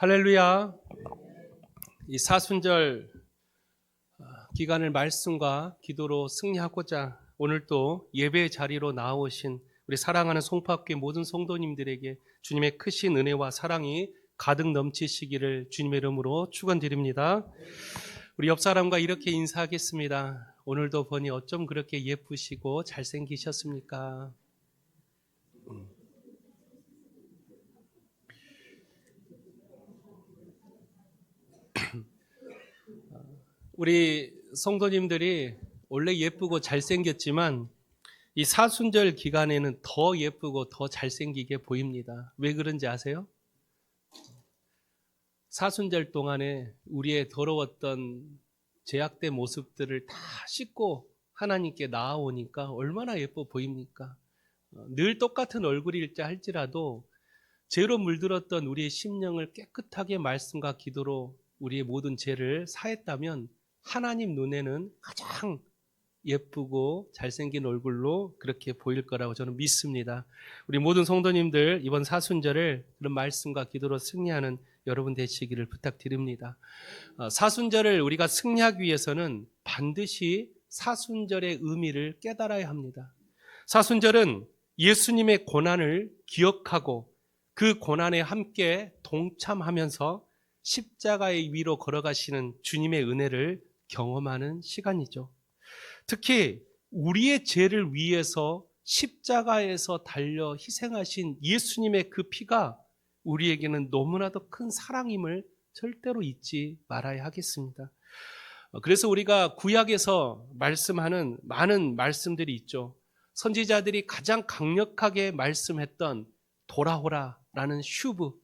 할렐루야. 이 사순절 기간을 말씀과 기도로 승리하고자 오늘 또 예배의 자리로 나오신 우리 사랑하는 송파교회 모든 성도님들에게 주님의 크신 은혜와 사랑이 가득 넘치시기를 주님의 이름으로 축원드립니다. 우리 옆 사람과 이렇게 인사하겠습니다. 오늘도 보니 어쩜 그렇게 예쁘시고 잘생기셨습니까? 우리 성도님들이 원래 예쁘고 잘생겼지만 이 사순절 기간에는 더 예쁘고 더 잘생기게 보입니다. 왜 그런지 아세요? 사순절 동안에 우리의 더러웠던 죄악된 모습들을 다 씻고 하나님께 나아오니까 얼마나 예뻐 보입니까? 늘 똑같은 얼굴일자 할지라도 죄로 물들었던 우리의 심령을 깨끗하게 말씀과 기도로 우리의 모든 죄를 사했다면 하나님 눈에는 가장 예쁘고 잘생긴 얼굴로 그렇게 보일 거라고 저는 믿습니다. 우리 모든 성도님들 이번 사순절을 그런 말씀과 기도로 승리하는 여러분 되시기를 부탁드립니다. 사순절을 우리가 승리하기 위해서는 반드시 사순절의 의미를 깨달아야 합니다. 사순절은 예수님의 고난을 기억하고 그 고난에 함께 동참하면서 십자가의 위로 걸어가시는 주님의 은혜를 경험하는 시간이죠. 특히 우리의 죄를 위해서 십자가에서 달려 희생하신 예수님의 그 피가 우리에게는 너무나도 큰 사랑임을 절대로 잊지 말아야 하겠습니다. 그래서 우리가 구약에서 말씀하는 많은 말씀들이 있죠. 선지자들이 가장 강력하게 말씀했던 돌아오라라는 슈브.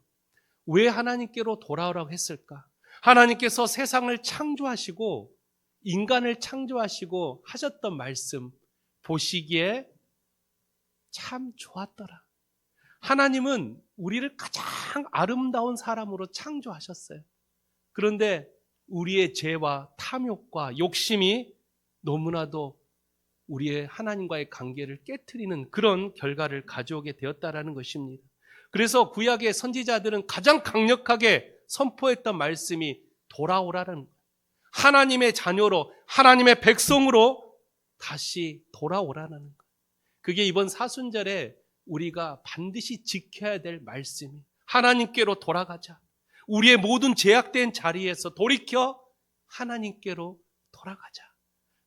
왜 하나님께로 돌아오라고 했을까? 하나님께서 세상을 창조하시고 인간을 창조하시고 하셨던 말씀 보시기에 참 좋았더라. 하나님은 우리를 가장 아름다운 사람으로 창조하셨어요. 그런데 우리의 죄와 탐욕과 욕심이 너무나도 우리의 하나님과의 관계를 깨트리는 그런 결과를 가져오게 되었다라는 것입니다. 그래서 구약의 선지자들은 가장 강력하게 선포했던 말씀이 돌아오라는 거예요. 하나님의 자녀로 하나님의 백성으로 다시 돌아오라는 거예요. 그게 이번 사순절에 우리가 반드시 지켜야 될 말씀이 하나님께로 돌아가자. 우리의 모든 제약된 자리에서 돌이켜 하나님께로 돌아가자.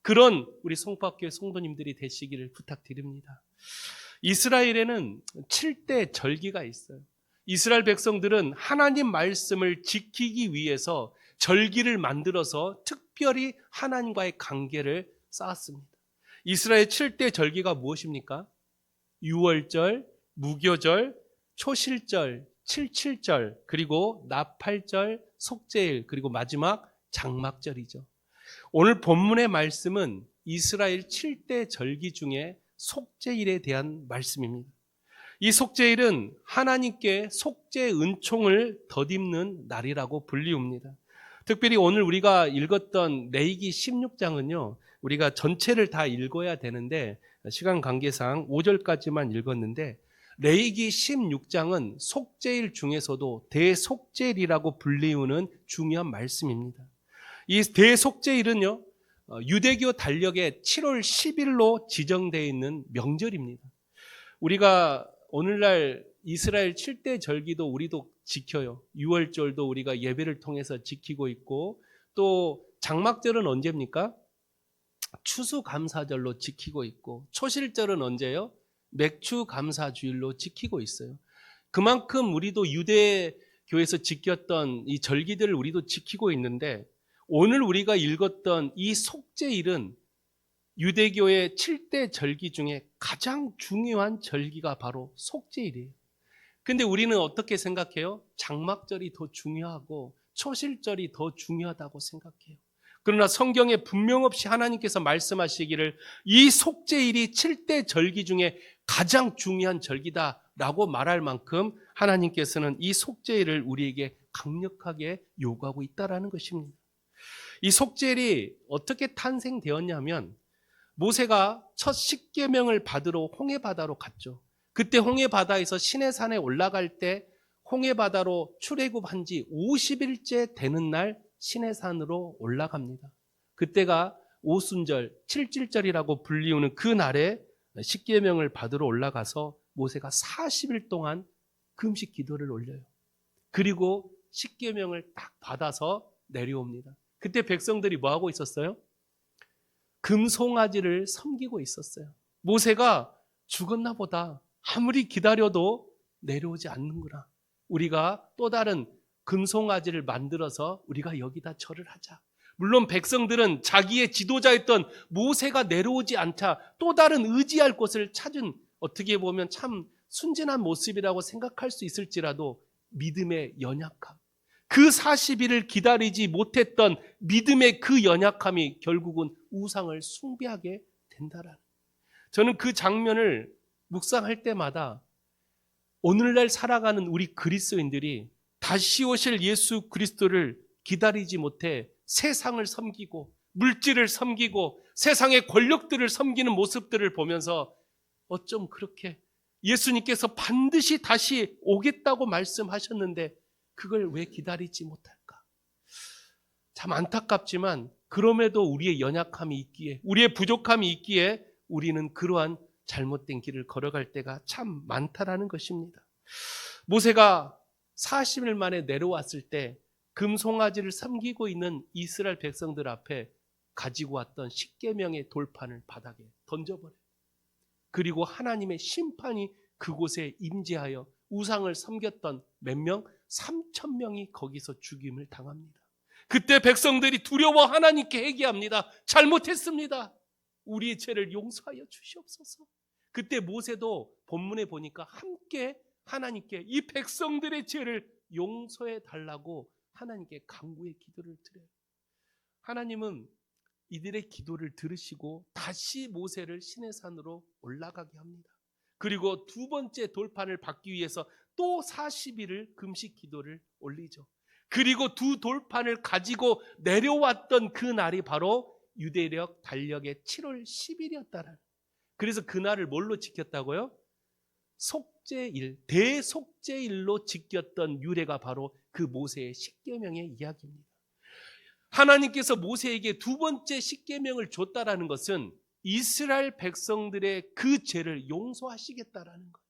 그런 우리 송파교회 성도님들이 되시기를 부탁드립니다. 이스라엘에는 7대 절기가 있어요. 이스라엘 백성들은 하나님 말씀을 지키기 위해서 절기를 만들어서 특별히 하나님과의 관계를 쌓았습니다. 이스라엘 7대 절기가 무엇입니까? 유월절, 무교절, 초실절, 칠칠절, 그리고 나팔절, 속죄일, 그리고 마지막 장막절이죠. 오늘 본문의 말씀은 이스라엘 7대 절기 중에 속죄일에 대한 말씀입니다. 이 속죄일은 하나님께 속죄 은총을 덧입는 날이라고 불리웁니다. 특별히 오늘 우리가 읽었던 레위기 16장은요, 우리가 전체를 다 읽어야 되는데 시간 관계상 5절까지만 읽었는데 레위기 16장은 속죄일 중에서도 대속죄일이라고 불리우는 중요한 말씀입니다. 이 대속죄일은요, 유대교 달력의 7월 10일로 지정되어 있는 명절입니다. 우리가 오늘날 이스라엘 7대 절기도 우리도 지켜요. 6월절도 우리가 예배를 통해서 지키고 있고, 또 장막절은 언제입니까? 추수감사절로 지키고 있고, 초실절은 언제요? 맥추감사주일로 지키고 있어요. 그만큼 우리도 유대교에서 지켰던 이 절기들을 우리도 지키고 있는데, 오늘 우리가 읽었던 이 속죄일은 유대교의 7대 절기 중에 가장 중요한 절기가 바로 속죄일이에요. 근데 우리는 어떻게 생각해요? 장막절이 더 중요하고 초실절이 더 중요하다고 생각해요. 그러나 성경에 분명 없이 하나님께서 말씀하시기를 이 속죄일이 7대 절기 중에 가장 중요한 절기다라고 말할 만큼 하나님께서는 이 속죄일을 우리에게 강력하게 요구하고 있다는 것입니다. 이 속죄일이 어떻게 탄생되었냐면 모세가 첫 십계명을 받으러 홍해바다로 갔죠. 그때 홍해바다에서 시내산에 올라갈 때 홍해 바다로 출애굽한 지 50일째 되는 날 시내산으로 올라갑니다. 그때가 오순절, 칠칠절이라고 불리우는 그 날에 십계명을 받으러 올라가서 모세가 40일 동안 금식 기도를 올려요. 그리고 십계명을 딱 받아서 내려옵니다. 그때 백성들이 뭐 하고 있었어요? 금송아지를 섬기고 있었어요. 모세가 죽었나 보다. 아무리 기다려도 내려오지 않는구나. 우리가 또 다른 금송아지를 만들어서 우리가 여기다 절을 하자. 물론 백성들은 자기의 지도자였던 모세가 내려오지 않자 또 다른 의지할 곳을 찾은, 어떻게 보면 참 순진한 모습이라고 생각할 수 있을지라도 믿음의 연약함, 그 40일을 기다리지 못했던 믿음의 그 연약함이 결국은 우상을 숭배하게 된다라는, 저는 그 장면을 묵상할 때마다 오늘날 살아가는 우리 그리스도인들이 다시 오실 예수 그리스도를 기다리지 못해 세상을 섬기고 물질을 섬기고 세상의 권력들을 섬기는 모습들을 보면서 어쩜 그렇게 예수님께서 반드시 다시 오겠다고 말씀하셨는데 그걸 왜 기다리지 못할까? 참 안타깝지만 그럼에도 우리의 연약함이 있기에, 우리의 부족함이 있기에 우리는 그러한 잘못된 길을 걸어갈 때가 참 많다라는 것입니다. 모세가 40일 만에 내려왔을 때 금송아지를 섬기고 있는 이스라엘 백성들 앞에 가지고 왔던 십계명의 돌판을 바닥에 던져버려요. 그리고 하나님의 심판이 그곳에 임재하여 우상을 섬겼던 몇 명? 3,000명이 거기서 죽임을 당합니다. 그때 백성들이 두려워 하나님께 회개합니다. 잘못했습니다. 우리의 죄를 용서하여 주시옵소서. 그때 모세도 본문에 보니까 함께 하나님께 이 백성들의 죄를 용서해 달라고 하나님께 간구의 기도를 드려요. 하나님은 이들의 기도를 들으시고 다시 모세를 시내산으로 올라가게 합니다. 그리고 두 번째 돌판을 받기 위해서 또 40일을 금식 기도를 올리죠. 그리고 두 돌판을 가지고 내려왔던 그 날이 바로 유대력 달력의 7월 10일이었다라는. 그래서 그날을 뭘로 지켰다고요? 속죄일, 대속죄일로 지켰던 유래가 바로 그 모세의 십계명의 이야기입니다. 하나님께서 모세에게 두 번째 십계명을 줬다라는 것은 이스라엘 백성들의 그 죄를 용서하시겠다라는 것,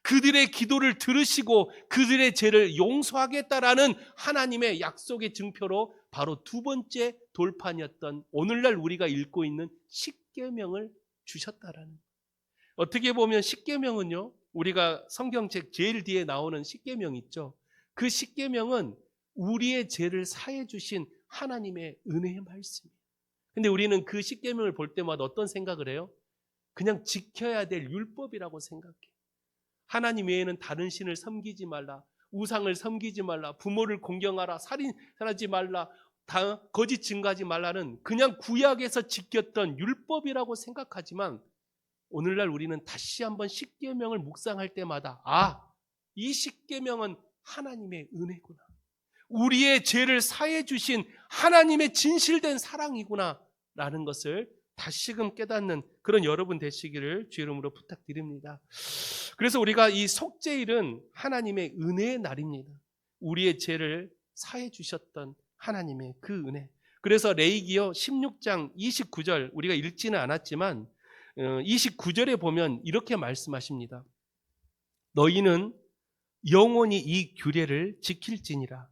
그들의 기도를 들으시고 그들의 죄를 용서하겠다라는 하나님의 약속의 증표로 바로 두 번째 돌판이었던 오늘날 우리가 읽고 있는 십계명을 주셨다라는 것. 어떻게 보면 십계명은요, 우리가 성경책 제일 뒤에 나오는 십계명 있죠. 그 십계명은 우리의 죄를 사해 주신 하나님의 은혜의 말씀이에요. 근데 우리는 그 십계명을 볼 때마다 어떤 생각을 해요? 그냥 지켜야 될 율법이라고 생각해요. 하나님 외에는 다른 신을 섬기지 말라, 우상을 섬기지 말라, 부모를 공경하라, 살인하지 말라, 거짓 증거하지 말라는 그냥 구약에서 지켰던 율법이라고 생각하지만 오늘날 우리는 다시 한번 십계명을 묵상할 때마다 이 십계명은 하나님의 은혜구나, 우리의 죄를 사해 주신 하나님의 진실된 사랑이구나 라는 것을 다시금 깨닫는 그런 여러분 되시기를 주의 이름으로 부탁드립니다. 그래서 우리가 이 속죄일은 하나님의 은혜의 날입니다. 우리의 죄를 사해 주셨던 하나님의 그 은혜. 그래서 레위기요 16장 29절 우리가 읽지는 않았지만 29절에 보면 이렇게 말씀하십니다. 너희는 영원히 이 규례를 지킬지니라.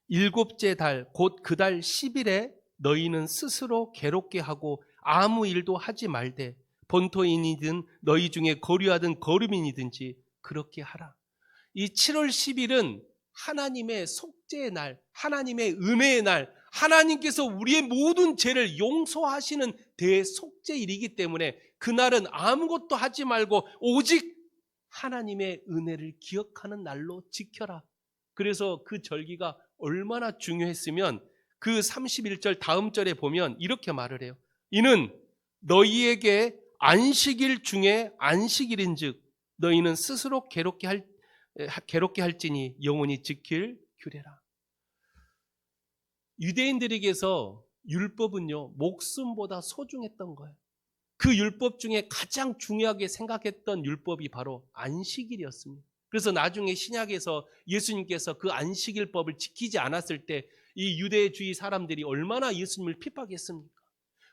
일곱째 달 곧 그 달 10일에 너희는 스스로 괴롭게 하고 아무 일도 하지 말되 본토인이든 너희 중에 거류하든 거류민이든지 그렇게 하라. 이 7월 10일은 하나님의 속죄의 날, 하나님의 은혜의 날, 하나님께서 우리의 모든 죄를 용서하시는 대속죄일이기 때문에 그날은 아무것도 하지 말고 오직 하나님의 은혜를 기억하는 날로 지켜라. 그래서 그 절기가 얼마나 중요했으면 그 31절 다음 절에 보면 이렇게 말을 해요. 이는 너희에게 안식일 중에 안식일인즉 너희는 스스로 괴롭게 할지니 영원히 지킬 규례라. 유대인들에게서 율법은요 목숨보다 소중했던 거예요. 그 율법 중에 가장 중요하게 생각했던 율법이 바로 안식일이었습니다. 그래서 나중에 신약에서 예수님께서 그 안식일법을 지키지 않았을 때 이 유대주의 사람들이 얼마나 예수님을 핍박했습니까?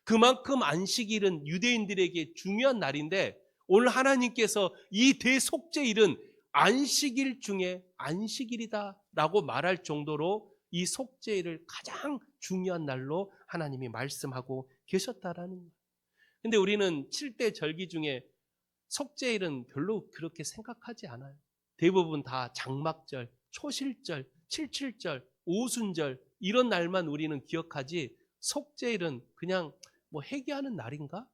그만큼 안식일은 유대인들에게 중요한 날인데 오늘 하나님께서 이 대속죄일은 안식일 중에 안식일이다라고 말할 정도로 이 속죄일을 가장 중요한 날로 하나님이 말씀하고 계셨다라는 거예요. 근데 우리는 7대 절기 중에 속죄일은 별로 그렇게 생각하지 않아요. 대부분 다 장막절, 초실절, 칠칠절, 오순절 이런 날만 우리는 기억하지 속죄일은 그냥 뭐 회개하는 날인가?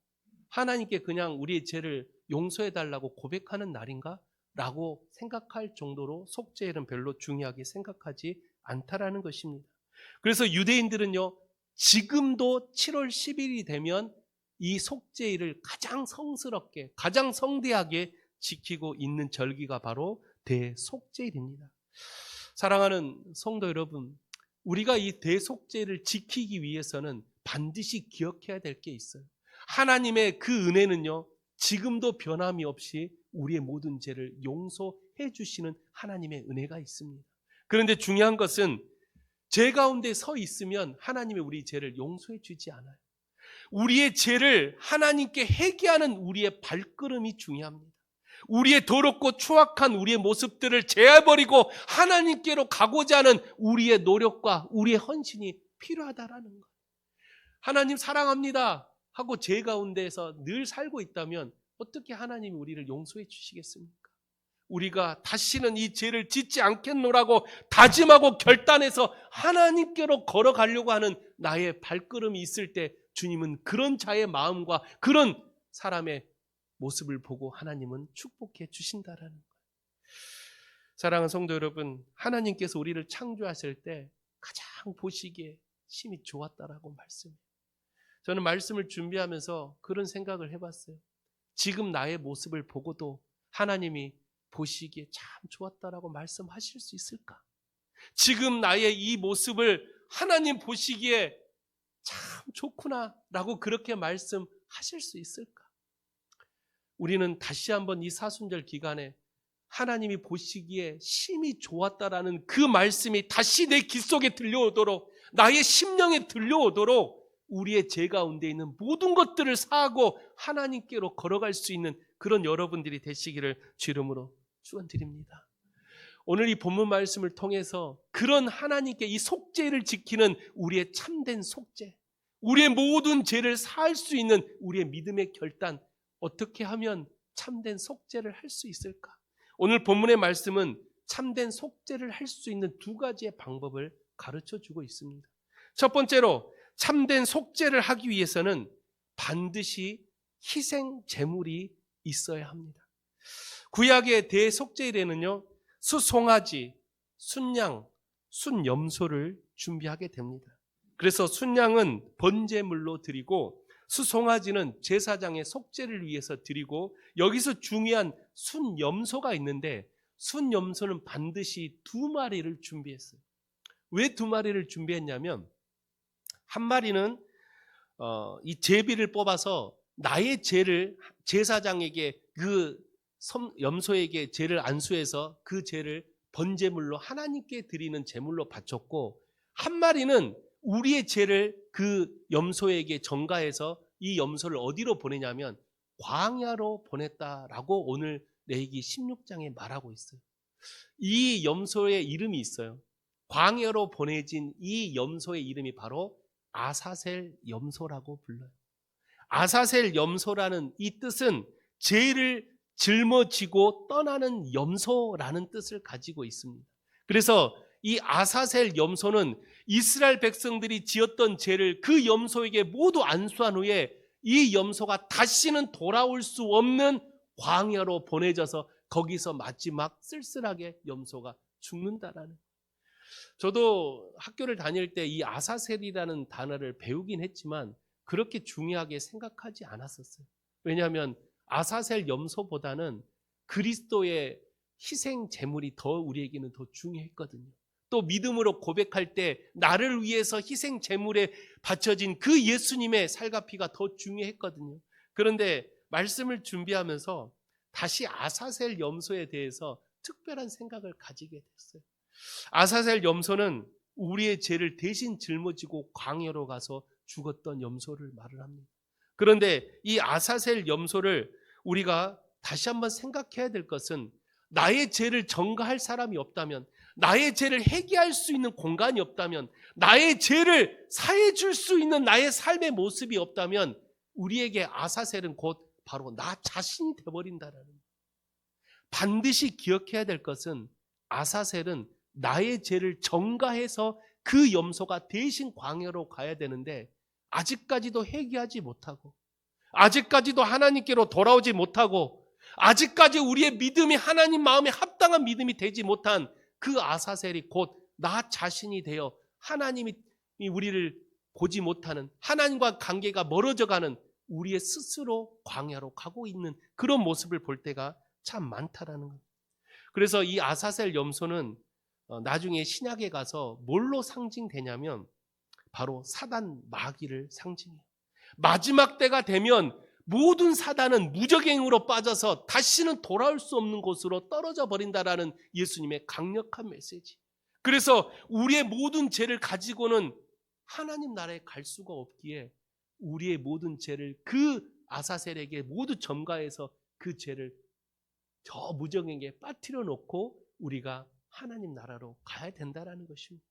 하나님께 그냥 우리의 죄를 용서해달라고 고백하는 날인가? 라고 생각할 정도로 속죄일은 별로 중요하게 생각하지 않다라는 것입니다. 그래서 유대인들은요, 지금도 7월 10일이 되면 이 속죄일을 가장 성스럽게, 가장 성대하게 지키고 있는 절기가 바로 대속죄일입니다. 사랑하는 성도 여러분, 우리가 이 대속죄를 지키기 위해서는 반드시 기억해야 될 게 있어요. 하나님의 그 은혜는요, 지금도 변함이 없이 우리의 모든 죄를 용서해 주시는 하나님의 은혜가 있습니다. 그런데 중요한 것은 죄 가운데 서 있으면 하나님이 우리 죄를 용서해 주지 않아요. 우리의 죄를 하나님께 회개하는 우리의 발걸음이 중요합니다. 우리의 더럽고 추악한 우리의 모습들을 제해버리고 하나님께로 가고자 하는 우리의 노력과 우리의 헌신이 필요하다라는 거예요. 하나님 사랑합니다 하고 죄 가운데에서 늘 살고 있다면 어떻게 하나님이 우리를 용서해 주시겠습니까? 우리가 다시는 이 죄를 짓지 않겠노라고 다짐하고 결단해서 하나님께로 걸어가려고 하는 나의 발걸음이 있을 때 주님은 그런 자의 마음과 그런 사람의 모습을 보고 하나님은 축복해 주신다라는 거예요. 사랑하는 성도 여러분, 하나님께서 우리를 창조하실 때 가장 보시기에 심히 좋았다라고 말씀해요. 저는 말씀을 준비하면서 그런 생각을 해봤어요. 지금 나의 모습을 보고도 하나님이 보시기에 참 좋았다라고 말씀하실 수 있을까? 지금 나의 이 모습을 하나님 보시기에 참 좋구나라고 그렇게 말씀하실 수 있을까? 우리는 다시 한번 이 사순절 기간에 하나님이 보시기에 심히 좋았다라는 그 말씀이 다시 내 귀 속에 들려오도록, 나의 심령에 들려오도록 우리의 죄 가운데 있는 모든 것들을 사하고 하나님께로 걸어갈 수 있는 그런 여러분들이 되시기를 주 이름으로 축원드립니다. 오늘 이 본문 말씀을 통해서 그런 하나님께 이 속죄를 지키는 우리의 참된 속죄, 우리의 모든 죄를 사할 수 있는 우리의 믿음의 결단, 어떻게 하면 참된 속죄를 할 수 있을까? 오늘 본문의 말씀은 참된 속죄를 할 수 있는 두 가지의 방법을 가르쳐 주고 있습니다. 첫 번째로 참된 속죄를 하기 위해서는 반드시 희생 제물이 있어야 합니다. 구약의 대속죄일에는요, 수송아지, 순양, 순염소를 준비하게 됩니다. 그래서 순양은 번제물로 드리고 수송아지는 제사장의 속죄를 위해서 드리고, 여기서 중요한 순염소가 있는데 순염소는 반드시 2마리를 준비했어요. 왜 2마리를 준비했냐면, 한 마리는 이 제비를 뽑아서 나의 죄를 제사장에게, 그 염소에게 죄를 안수해서 그 죄를 번제물로 하나님께 드리는 제물로 바쳤고, 한 마리는 우리의 죄를 그 염소에게 전가해서 이 염소를 어디로 보내냐면 광야로 보냈다라고 오늘 레위기 16장에 말하고 있어요. 이 염소의 이름이 있어요. 광야로 보내진 이 염소의 이름이 바로 아사셀 염소라고 불러요. 아사셀 염소라는 이 뜻은 죄를 짊어지고 떠나는 염소라는 뜻을 가지고 있습니다. 그래서 이 아사셀 염소는 이스라엘 백성들이 지었던 죄를 그 염소에게 모두 안수한 후에 이 염소가 다시는 돌아올 수 없는 광야로 보내져서 거기서 마지막 쓸쓸하게 염소가 죽는다라는. 저도 학교를 다닐 때 이 아사셀이라는 단어를 배우긴 했지만 그렇게 중요하게 생각하지 않았었어요. 왜냐하면 아사셀 염소보다는 그리스도의 희생 제물이 더 우리에게는 더 중요했거든요. 또 믿음으로 고백할 때 나를 위해서 희생 제물에 바쳐진 그 예수님의 살과 피가 더 중요했거든요. 그런데 말씀을 준비하면서 다시 아사셀 염소에 대해서 특별한 생각을 가지게 됐어요. 아사셀 염소는 우리의 죄를 대신 짊어지고 광야로 가서 죽었던 염소를 말을 합니다. 그런데 이 아사셀 염소를 우리가 다시 한번 생각해야 될 것은, 나의 죄를 전가할 사람이 없다면, 나의 죄를 회개할 수 있는 공간이 없다면, 나의 죄를 사해 줄 수 있는 나의 삶의 모습이 없다면 우리에게 아사셀은 곧 바로 나 자신이 되어버린다는 거예요. 반드시 기억해야 될 것은, 아사셀은 나의 죄를 전가해서 그 염소가 대신 광야로 가야 되는데 아직까지도 회개하지 못하고, 아직까지도 하나님께로 돌아오지 못하고, 아직까지 우리의 믿음이 하나님 마음에 합당한 믿음이 되지 못한 그 아사셀이 곧 나 자신이 되어 하나님이 우리를 보지 못하는, 하나님과 관계가 멀어져가는 우리의 스스로 광야로 가고 있는 그런 모습을 볼 때가 참 많다라는 거예요. 그래서 이 아사셀 염소는 나중에 신약에 가서 뭘로 상징되냐면 바로 사단 마귀를 상징해요. 마지막 때가 되면 모든 사단은 무적행으로 빠져서 다시는 돌아올 수 없는 곳으로 떨어져 버린다라는 예수님의 강력한 메시지. 그래서 우리의 모든 죄를 가지고는 하나님 나라에 갈 수가 없기에 우리의 모든 죄를 그 아사셀에게 모두 전가해서 그 죄를 저 무적행에 빠뜨려 놓고 우리가 하나님 나라로 가야 된다라는 것입니다.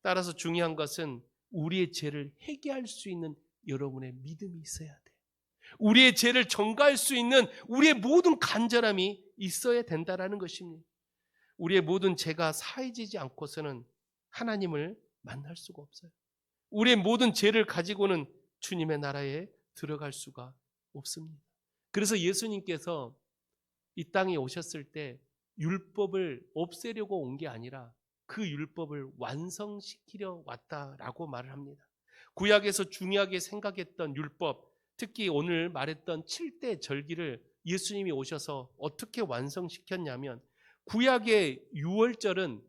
따라서 중요한 것은 우리의 죄를 회개할 수 있는 여러분의 믿음이 있어야 돼. 우리의 죄를 전가할 수 있는 우리의 모든 간절함이 있어야 된다라는 것입니다. 우리의 모든 죄가 사해지지 않고서는 하나님을 만날 수가 없어요. 우리의 모든 죄를 가지고는 주님의 나라에 들어갈 수가 없습니다. 그래서 예수님께서 이 땅에 오셨을 때 율법을 없애려고 온 게 아니라 그 율법을 완성시키려 왔다라고 말을 합니다. 구약에서 중요하게 생각했던 율법, 특히 오늘 말했던 7대 절기를 예수님이 오셔서 어떻게 완성시켰냐면, 구약의 유월절은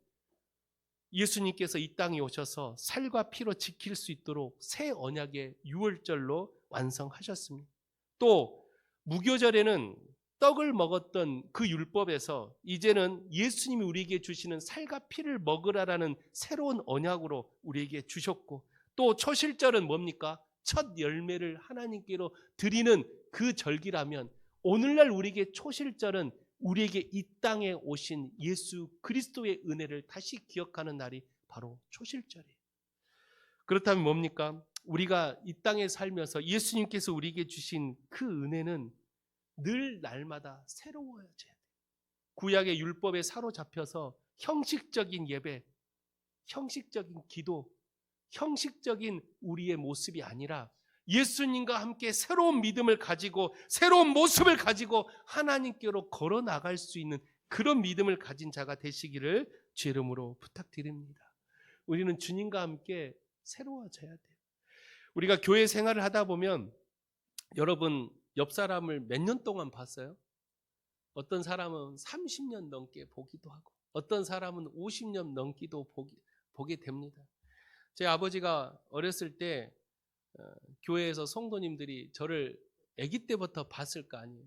예수님께서 이 땅에 오셔서 살과 피로 지킬 수 있도록 새 언약의 유월절로 완성하셨습니다. 또 무교절에는 떡을 먹었던 그 율법에서 이제는 예수님이 우리에게 주시는 살과 피를 먹으라라는 새로운 언약으로 우리에게 주셨고, 또 초실절은 뭡니까? 첫 열매를 하나님께로 드리는 그 절기라면, 오늘날 우리에게 초실절은 우리에게 이 땅에 오신 예수 그리스도의 은혜를 다시 기억하는 날이 바로 초실절이에요. 그렇다면 뭡니까? 우리가 이 땅에 살면서 예수님께서 우리에게 주신 그 은혜는 늘 날마다 새로워져야 돼요. 구약의 율법에 사로잡혀서 형식적인 예배, 형식적인 기도, 형식적인 우리의 모습이 아니라 예수님과 함께 새로운 믿음을 가지고 새로운 모습을 가지고 하나님께로 걸어 나갈 수 있는 그런 믿음을 가진 자가 되시기를 주 이름으로 부탁드립니다. 우리는 주님과 함께 새로워져야 돼요. 우리가 교회 생활을 하다 보면 여러분 옆 사람을 몇 년 동안 봤어요? 어떤 사람은 30년 넘게 보기도 하고 어떤 사람은 50년 넘기도 보게 됩니다. 제 아버지가 어렸을 때 교회에서 성도님들이 저를 아기 때부터 봤을 거 아니에요.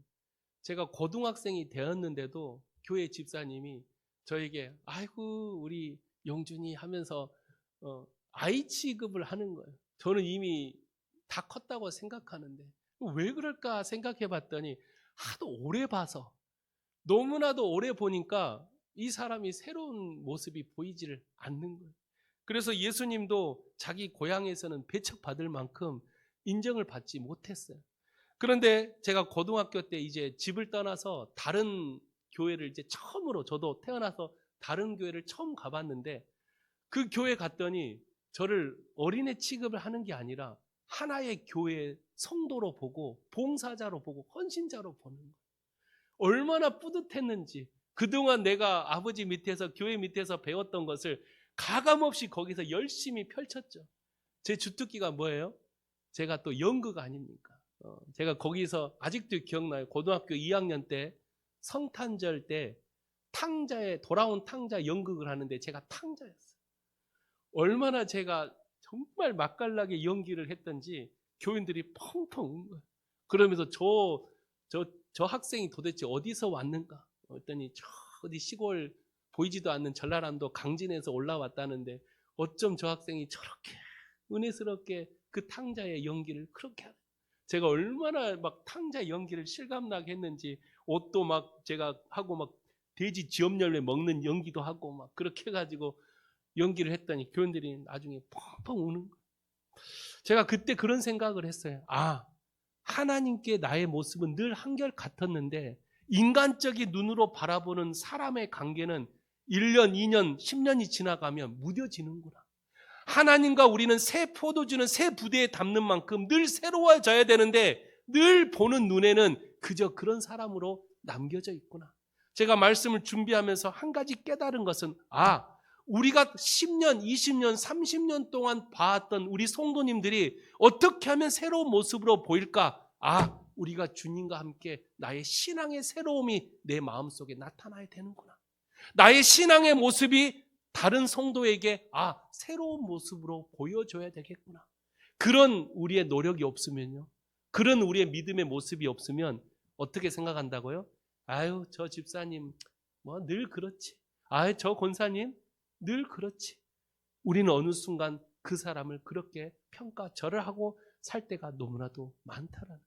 제가 고등학생이 되었는데도 교회 집사님이 저에게 아이고 우리 영준이 하면서 아이 취급을 하는 거예요. 저는 이미 다 컸다고 생각하는데 왜 그럴까 생각해 봤더니 하도 오래 봐서, 너무나도 오래 보니까 이 사람이 새로운 모습이 보이지를 않는 거예요. 그래서 예수님도 자기 고향에서는 배척받을 만큼 인정을 받지 못했어요. 그런데 제가 고등학교 때 이제 집을 떠나서 다른 교회를 이제 처음으로, 저도 태어나서 다른 교회를 처음 가봤는데 그 교회 갔더니 저를 어린애 취급을 하는 게 아니라 하나의 교회 성도로 보고 봉사자로 보고 헌신자로 보는 거예요. 얼마나 뿌듯했는지, 그동안 내가 아버지 밑에서 교회 밑에서 배웠던 것을 가감없이 거기서 열심히 펼쳤죠. 제 주특기가 뭐예요? 제가 또 연극 아닙니까? 제가 거기서 아직도 기억나요. 고등학교 2학년 때 성탄절 때 탕자에 돌아온 탕자 연극을 하는데 제가 탕자였어요. 얼마나 제가 정말 맛깔나게 연기를 했던지 교인들이 펑펑 운 거예요. 그러면서 저 학생이 도대체 어디서 왔는가 했더니 저 어디 시골 보이지도 않는 전라남도 강진에서 올라왔다는데 어쩜 저 학생이 저렇게 은혜스럽게 그 탕자의 연기를 그렇게 하는, 제가 얼마나 막 탕자 연기를 실감나게 했는지, 옷도 막 제가 하고 막 돼지 지업열매 먹는 연기도 하고 막 그렇게 해가지고 연기를 했더니 교원들이 나중에 펑펑 우는 거예요. 제가 그때 그런 생각을 했어요. 아, 하나님께 나의 모습은 늘 한결 같았는데 인간적인 눈으로 바라보는 사람의 관계는 1년, 2년, 10년이 지나가면 무뎌지는구나. 하나님과 우리는 새 포도주는 새 부대에 담는 만큼 늘 새로워져야 되는데 늘 보는 눈에는 그저 그런 사람으로 남겨져 있구나. 제가 말씀을 준비하면서 한 가지 깨달은 것은, 아, 우리가 10년, 20년, 30년 동안 봐왔던 우리 성도님들이 어떻게 하면 새로운 모습으로 보일까? 아, 우리가 주님과 함께 나의 신앙의 새로움이 내 마음속에 나타나야 되는구나. 나의 신앙의 모습이 다른 성도에게 아, 새로운 모습으로 보여줘야 되겠구나. 그런 우리의 노력이 없으면요, 그런 우리의 믿음의 모습이 없으면 어떻게 생각한다고요? 아유, 저 집사님 뭐 늘 그렇지. 아유, 저 권사님 늘 그렇지. 우리는 어느 순간 그 사람을 그렇게 평가절을 하고 살 때가 너무나도 많다라는.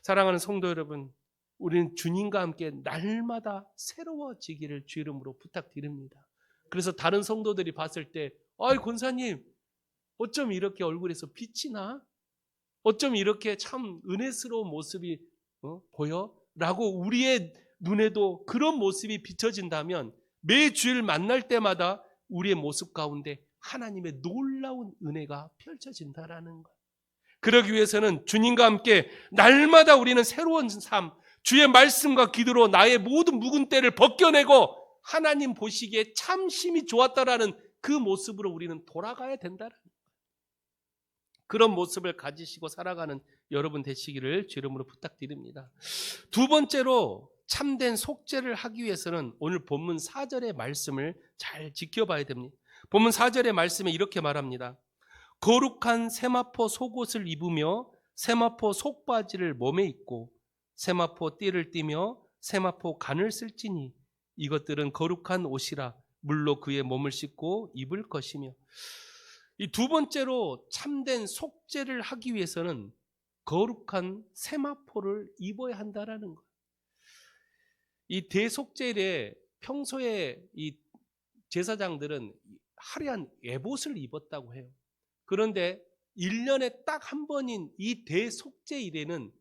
사랑하는 성도 여러분, 우리는 주님과 함께 날마다 새로워지기를 주 이름으로 부탁드립니다. 그래서 다른 성도들이 봤을 때, 아이, 권사님 어쩜 이렇게 얼굴에서 빛이 나? 어쩜 이렇게 참 은혜스러운 모습이 보여? 라고 우리의 눈에도 그런 모습이 비춰진다면 매 주일 만날 때마다 우리의 모습 가운데 하나님의 놀라운 은혜가 펼쳐진다라는 것. 그러기 위해서는 주님과 함께 날마다 우리는 새로운 삶, 주의 말씀과 기도로 나의 모든 묵은 때를 벗겨내고 하나님 보시기에 참 심히 좋았다라는 그 모습으로 우리는 돌아가야 된다라는 거예요. 그런 모습을 가지시고 살아가는 여러분 되시기를 주 이름으로 부탁드립니다. 두 번째로 참된 속죄를 하기 위해서는 오늘 본문 4절의 말씀을 잘 지켜봐야 됩니다. 본문 4절의 말씀에 이렇게 말합니다. 거룩한 세마포 속옷을 입으며 세마포 속바지를 몸에 입고 세마포 띠를 띠며 세마포 간을 쓸지니 이것들은 거룩한 옷이라 물로 그의 몸을 씻고 입을 것이며. 이 두 번째로 참된 속죄를 하기 위해서는 거룩한 세마포를 입어야 한다라는 거예요. 이 대속죄일에 평소에 이 제사장들은 화려한 에봇을 입었다고 해요. 그런데 1년에 딱 한 번인 이 대속죄일에는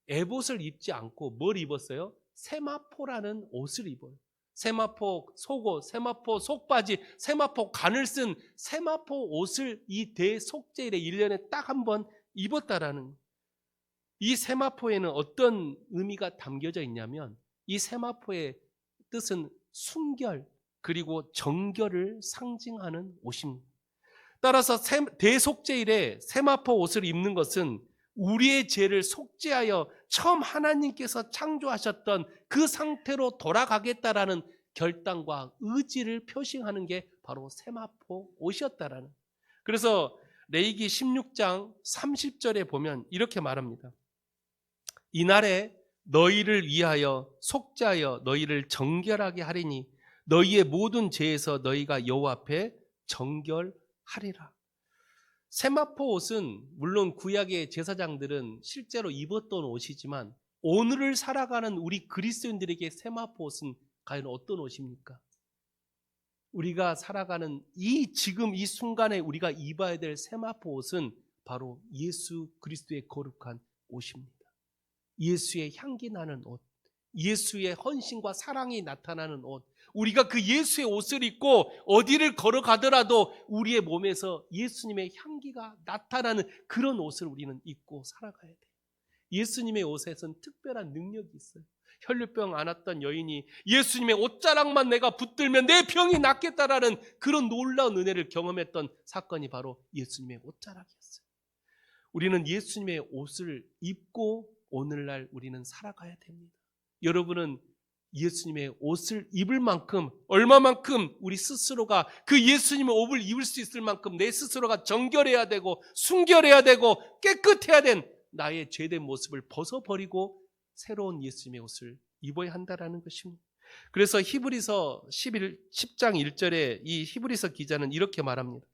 에봇을 입지 않고 뭘 입었어요? 세마포라는 옷을 입어요. 세마포 속옷, 세마포 속바지, 세마포 간을 쓴 세마포 옷을 이 대속죄일에 1년에 딱 한 번 입었다라는 거예요. 이 세마포에는 어떤 의미가 담겨져 있냐면 이 세마포의 뜻은 순결 그리고 정결을 상징하는 옷입니다. 따라서 대속죄일에 세마포 옷을 입는 것은 우리의 죄를 속죄하여 처음 하나님께서 창조하셨던 그 상태로 돌아가겠다라는 결단과 의지를 표시하는 게 바로 세마포 옷이었다라는. 그래서 레위기 16장 30절에 보면 이렇게 말합니다. 이날에 너희를 위하여 속죄하여 너희를 정결하게 하리니 너희의 모든 죄에서 너희가 여호와 앞에 정결하리라. 세마포 옷은 물론 구약의 제사장들은 실제로 입었던 옷이지만 오늘을 살아가는 우리 그리스도인들에게 세마포 옷은 과연 어떤 옷입니까? 우리가 살아가는 지금 이 순간에 우리가 입어야 될 세마포 옷은 바로 예수 그리스도의 거룩한 옷입니다. 예수의 향기 나는 옷, 예수의 헌신과 사랑이 나타나는 옷, 우리가 그 예수의 옷을 입고 어디를 걸어가더라도 우리의 몸에서 예수님의 향기가 나타나는 그런 옷을 우리는 입고 살아가야 돼요. 예수님의 옷에선 특별한 능력이 있어요. 혈류병 앓았던 여인이 예수님의 옷자락만 내가 붙들면 내 병이 낫겠다라는 그런 놀라운 은혜를 경험했던 사건이 바로 예수님의 옷자락이었어요. 우리는 예수님의 옷을 입고 오늘날 우리는 살아가야 됩니다. 여러분은 예수님의 옷을 입을 만큼 얼마만큼 우리 스스로가 그 예수님의 옷을 입을 수 있을 만큼 내 스스로가 정결해야 되고 순결해야 되고 깨끗해야 된 나의 죄된 모습을 벗어버리고 새로운 예수님의 옷을 입어야 한다는 것입니다. 그래서 히브리서 10장 1절에 이 히브리서 기자는 이렇게 말합니다.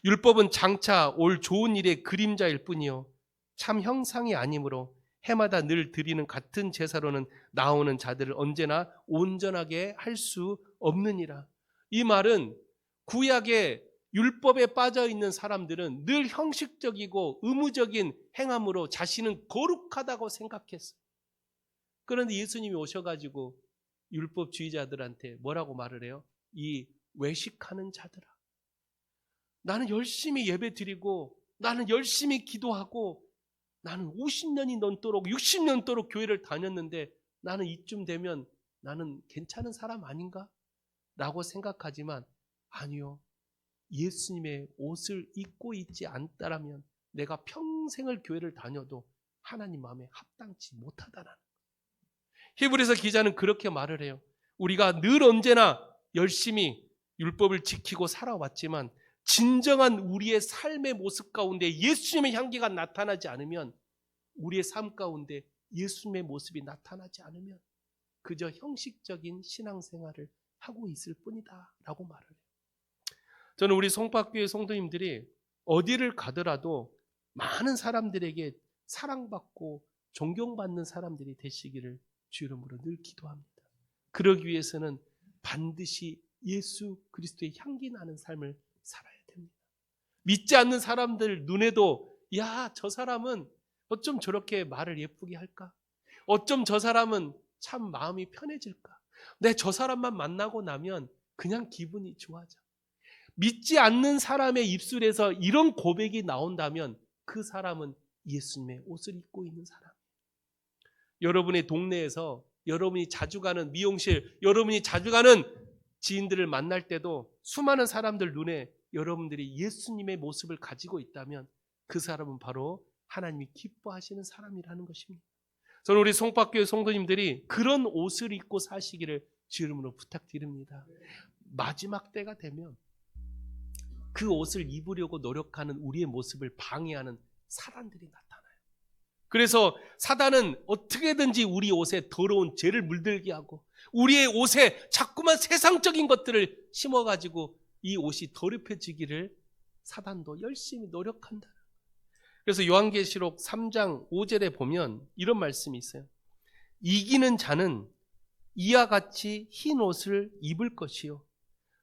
율법은 장차 올 좋은 일의 그림자일 뿐이요 참 형상이 아니므로 해마다 늘 드리는 같은 제사로는 나오는 자들을 언제나 온전하게 할 수 없느니라. 이 말은 구약의 율법에 빠져 있는 사람들은 늘 형식적이고 의무적인 행함으로 자신은 거룩하다고 생각했어요. 그런데 예수님이 오셔가지고 율법주의자들한테 뭐라고 말을 해요? 이 외식하는 자들아. 나는 열심히 예배 드리고 나는 열심히 기도하고 나는 50년이 넘도록 60년 넘도록 교회를 다녔는데 나는 이쯤 되면 나는 괜찮은 사람 아닌가? 라고 생각하지만 아니요. 예수님의 옷을 입고 있지 않다라면 내가 평생을 교회를 다녀도 하나님 마음에 합당치 못하다라는 거예요. 히브리서 기자는 그렇게 말을 해요. 우리가 늘 언제나 열심히 율법을 지키고 살아왔지만 진정한 우리의 삶의 모습 가운데 예수님의 향기가 나타나지 않으면 우리의 삶 가운데 예수님의 모습이 나타나지 않으면 그저 형식적인 신앙생활을 하고 있을 뿐이다 라고 말을 해요. 저는 우리 송파교회 성도님들이 어디를 가더라도 많은 사람들에게 사랑받고 존경받는 사람들이 되시기를 주 이름으로 늘 기도합니다. 그러기 위해서는 반드시 예수 그리스도의 향기 나는 삶을 살아야 됩니다. 믿지 않는 사람들 눈에도 야, 저 사람은 어쩜 저렇게 말을 예쁘게 할까? 어쩜 저 사람은 참 마음이 편해질까? 내 저 사람만 만나고 나면 그냥 기분이 좋아져. 믿지 않는 사람의 입술에서 이런 고백이 나온다면 그 사람은 예수님의 옷을 입고 있는 사람. 여러분의 동네에서 여러분이 자주 가는 미용실, 여러분이 자주 가는 지인들을 만날 때도 수많은 사람들 눈에 여러분들이 예수님의 모습을 가지고 있다면 그 사람은 바로 하나님이 기뻐하시는 사람이라는 것입니다. 저는 우리 송파교회 성도님들이 그런 옷을 입고 사시기를 주 이름으로 부탁드립니다. 마지막 때가 되면 그 옷을 입으려고 노력하는 우리의 모습을 방해하는 사단들이 나타나요. 그래서 사단은 어떻게든지 우리 옷에 더러운 죄를 물들게 하고 우리의 옷에 자꾸만 세상적인 것들을 심어가지고 이 옷이 더럽혀지기를 사단도 열심히 노력한다. 그래서 요한계시록 3장 5절에 보면 이런 말씀이 있어요. 이기는 자는 이와 같이 흰 옷을 입을 것이요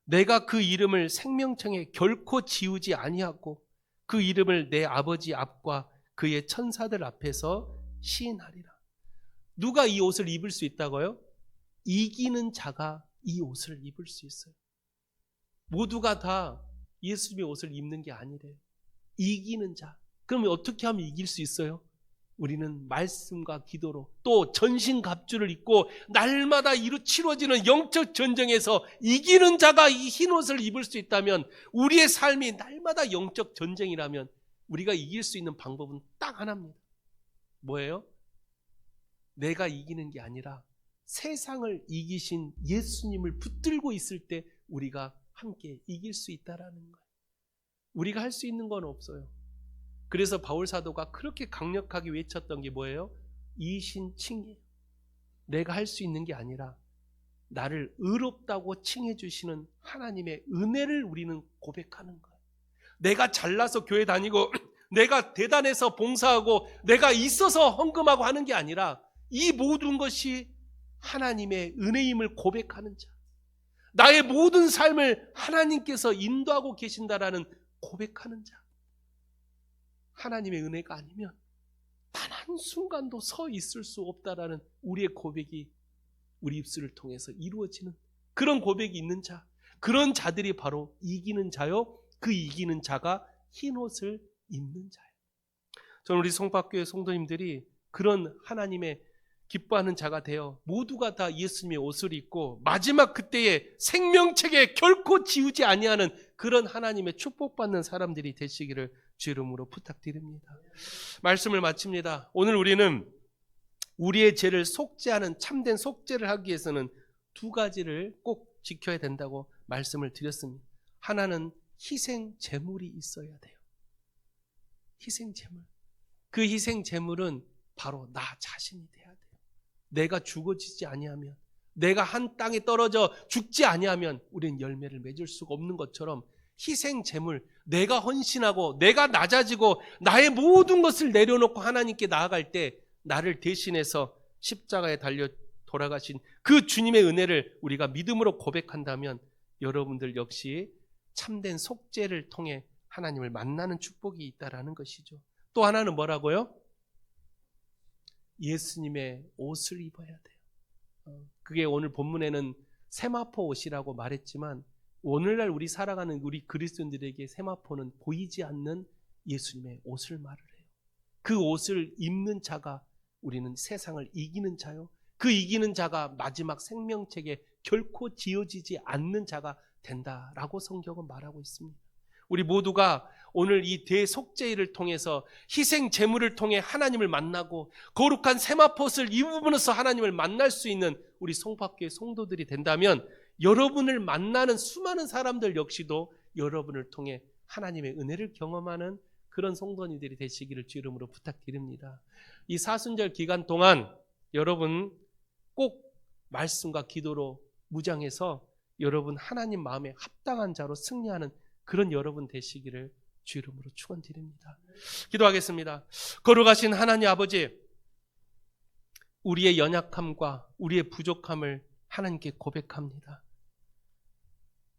내가 그 이름을 생명청에 결코 지우지 아니하고 그 이름을 내 아버지 앞과 그의 천사들 앞에서 시인하리라. 누가 이 옷을 입을 수 있다고요? 이기는 자가 이 옷을 입을 수 있어요. 모두가 다 예수님의 옷을 입는 게 아니래요. 이기는 자. 그러면 어떻게 하면 이길 수 있어요? 우리는 말씀과 기도로 또 전신갑주를 입고 날마다 치러지는 영적 전쟁에서 이기는 자가 이 흰 옷을 입을 수 있다면 우리의 삶이 날마다 영적 전쟁이라면 우리가 이길 수 있는 방법은 딱 하나입니다. 뭐예요? 내가 이기는 게 아니라 세상을 이기신 예수님을 붙들고 있을 때 우리가 함께 이길 수 있다라는 거예요. 우리가 할 수 있는 건 없어요. 그래서 바울 사도가 그렇게 강력하게 외쳤던 게 뭐예요? 이신칭이에요. 내가 할 수 있는 게 아니라 나를 의롭다고 칭해 주시는 하나님의 은혜를 우리는 고백하는 거예요. 내가 잘나서 교회 다니고 내가 대단해서 봉사하고 내가 있어서 헌금하고 하는 게 아니라 이 모든 것이 하나님의 은혜임을 고백하는 자. 나의 모든 삶을 하나님께서 인도하고 계신다라는 고백하는 자. 하나님의 은혜가 아니면 단 한순간도 서 있을 수 없다라는 우리의 고백이 우리 입술을 통해서 이루어지는 그런 고백이 있는 자. 그런 자들이 바로 이기는 자요. 그 이기는 자가 흰 옷을 입는 자예요. 저는 우리 송파교회 성도님들이 그런 하나님의 기뻐하는 자가 되어 모두가 다 예수님의 옷을 입고 마지막 그때에 생명책에 결코 지우지 아니하는 그런 하나님의 축복받는 사람들이 되시기를 주 이름으로 부탁드립니다. 말씀을 마칩니다. 오늘 우리는 우리의 죄를 속죄하는 참된 속죄를 하기 위해서는 두 가지를 꼭 지켜야 된다고 말씀을 드렸습니다. 하나는 희생 제물이 있어야 돼요. 희생 제물. 그 희생 제물은 바로 나 자신이 돼야 돼요. 내가 죽어지지 아니하면, 내가 한 땅에 떨어져 죽지 아니하면 우리는 열매를 맺을 수가 없는 것처럼 희생 제물, 내가 헌신하고 내가 낮아지고 나의 모든 것을 내려놓고 하나님께 나아갈 때 나를 대신해서 십자가에 달려 돌아가신 그 주님의 은혜를 우리가 믿음으로 고백한다면 여러분들 역시 참된 속죄를 통해 하나님을 만나는 축복이 있다라는 것이죠. 또 하나는 뭐라고요? 예수님의 옷을 입어야 돼요. 그게 오늘 본문에는 세마포 옷이라고 말했지만 오늘날 우리 살아가는 우리 그리스도인들에게 세마포는 보이지 않는 예수님의 옷을 말을 해요. 그 옷을 입는 자가 우리는 세상을 이기는 자요. 그 이기는 자가 마지막 생명책에 결코 지어지지 않는 자가 된다라고 성경은 말하고 있습니다. 우리 모두가 오늘 이 대속죄를 통해서 희생 제물을 통해 하나님을 만나고 거룩한 세마포옷을 입으면서 하나님을 만날 수 있는 우리 송파교회 성도들이 된다면 여러분을 만나는 수많은 사람들 역시도 여러분을 통해 하나님의 은혜를 경험하는 그런 성도님들이 되시기를 주 이름으로 부탁드립니다. 이 사순절 기간 동안 여러분 꼭 말씀과 기도로 무장해서 여러분 하나님 마음에 합당한 자로 승리하는 그런 여러분 되시기를 주 이름으로 축원드립니다. 기도하겠습니다. 거룩하신 하나님 아버지, 우리의 연약함과 우리의 부족함을 하나님께 고백합니다.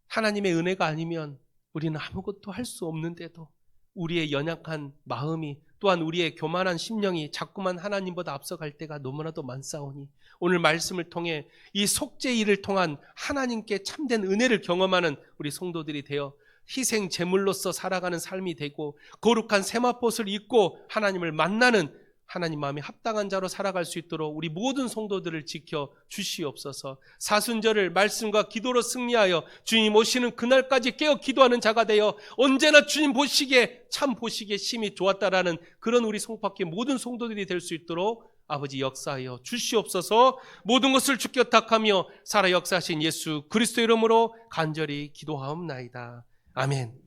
하나님의 은혜가 아니면 우리는 아무것도 할 수 없는데도 우리의 연약한 마음이 또한 우리의 교만한 심령이 자꾸만 하나님보다 앞서갈 때가 너무나도 많사오니 오늘 말씀을 통해 이 속죄 일을 통한 하나님께 참된 은혜를 경험하는 우리 성도들이 되어 희생 제물로서 살아가는 삶이 되고 거룩한 세마포옷을 입고 하나님을 만나는 하나님 마음에 합당한 자로 살아갈 수 있도록 우리 모든 성도들을 지켜 주시옵소서. 사순절을 말씀과 기도로 승리하여 주님 오시는 그날까지 깨어 기도하는 자가 되어 언제나 주님 보시기에 참 보시기에 심히 좋았다라는 그런 우리 송파교회 모든 성도들이 될 수 있도록 아버지 역사하여 주시옵소서. 모든 것을 주께 탁하며 살아 역사하신 예수 그리스도 이름으로 간절히 기도하옵나이다. 아멘.